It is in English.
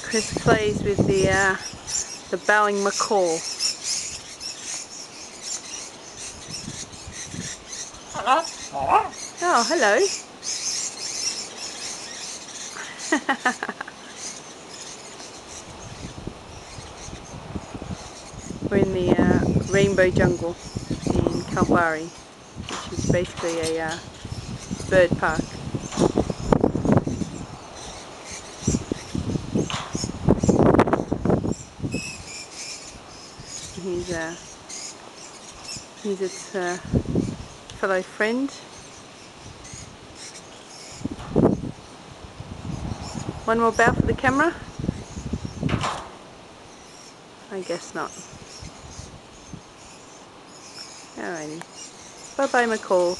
Chris plays with the bowing macaw. Oh, hello. We're in the rainbow jungle in Kalbarri, which is basically a bird park. He's its fellow friend. One more bow for the camera? I guess not. Alrighty. Bye bye, Macaw.